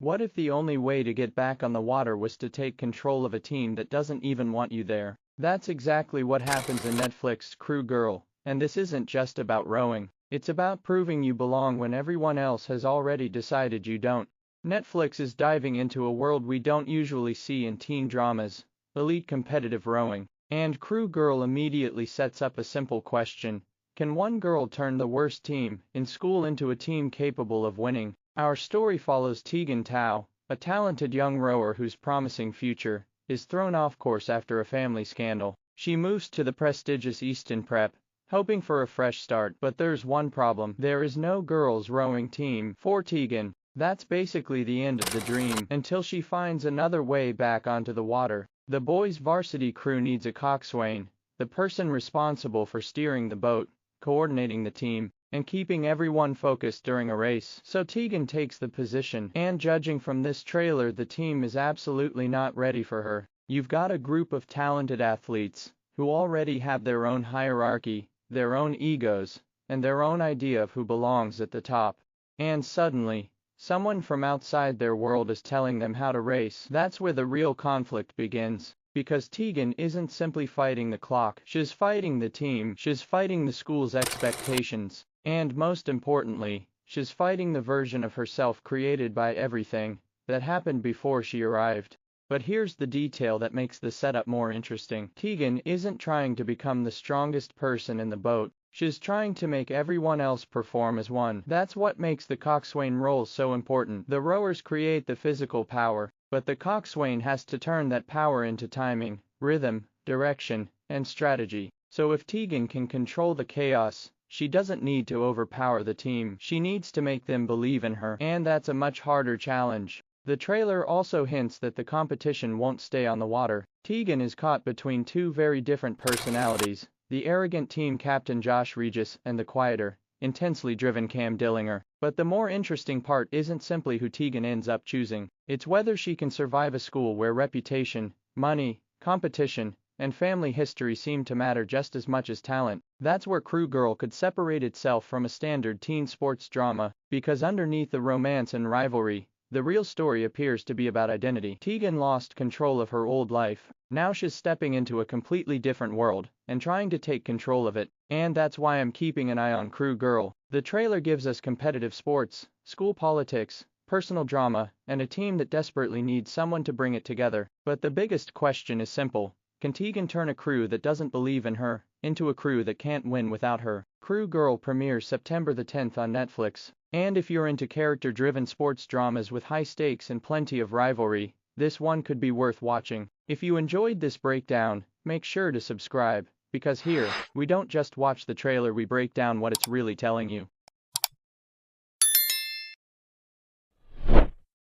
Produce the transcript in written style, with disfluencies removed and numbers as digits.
What if the only way to get back on the water was to take control of a team that doesn't even want you there? That's exactly what happens in Netflix's Crew Girl, and this isn't just about rowing. It's about proving you belong when everyone else has already decided you don't. Netflix is diving into a world we don't usually see in teen dramas, elite competitive rowing, and Crew Girl immediately sets up a simple question. Can one girl turn the worst team in school into a team capable of winning? Our story follows Teagan, a talented young rower whose promising future is thrown off course after a family scandal. She moves to the prestigious Easton Prep, hoping for a fresh start, but there's one problem. There is no girls' rowing team for Teagan. That's basically the end of the dream until she finds another way back onto the water. The boys' varsity crew needs a coxswain, the person responsible for steering the boat, coordinating the team, and keeping everyone focused during a race. So Teagan takes the position, and judging from this trailer, the team is absolutely not ready for her. You've got a group of talented athletes who already have their own hierarchy, their own egos, and their own idea of who belongs at the top. And suddenly, someone from outside their world is telling them how to race. That's where the real conflict begins. Because Teagan isn't simply fighting the clock, she's fighting the team, she's fighting the school's expectations, and most importantly, she's fighting the version of herself created by everything that happened before she arrived. But here's the detail that makes the setup more interesting. Teagan isn't trying to become the strongest person in the boat, she's trying to make everyone else perform as one. That's what makes the coxswain role so important. The rowers create the physical power, but the coxswain has to turn that power into timing, rhythm, direction, and strategy. So if Teagan can control the chaos, she doesn't need to overpower the team, she needs to make them believe in her, and that's a much harder challenge. The trailer also hints that the competition won't stay on the water. Teagan is caught between two very different personalities, the arrogant team captain Josh Regis and the quieter, intensely driven Cam Dillinger. But the more interesting part isn't simply who Teagan ends up choosing, it's whether she can survive a school where reputation, money, competition, and family history seem to matter just as much as talent. That's where Crew Girl could separate itself from a standard teen sports drama, because underneath the romance and rivalry, the real story appears to be about identity. Teagan lost control of her old life. Now she's stepping into a completely different world and trying to take control of it. And that's why I'm keeping an eye on Crew Girl. The trailer gives us competitive sports, school politics, personal drama, and a team that desperately needs someone to bring it together. But the biggest question is simple. Can Teagan turn a crew that doesn't believe in her into a crew that can't win without her? Crew Girl premieres September the 10th on Netflix. And if you're into character-driven sports dramas with high stakes and plenty of rivalry, this one could be worth watching. If you enjoyed this breakdown, make sure to subscribe, because here, we don't just watch the trailer, we break down what it's really telling you.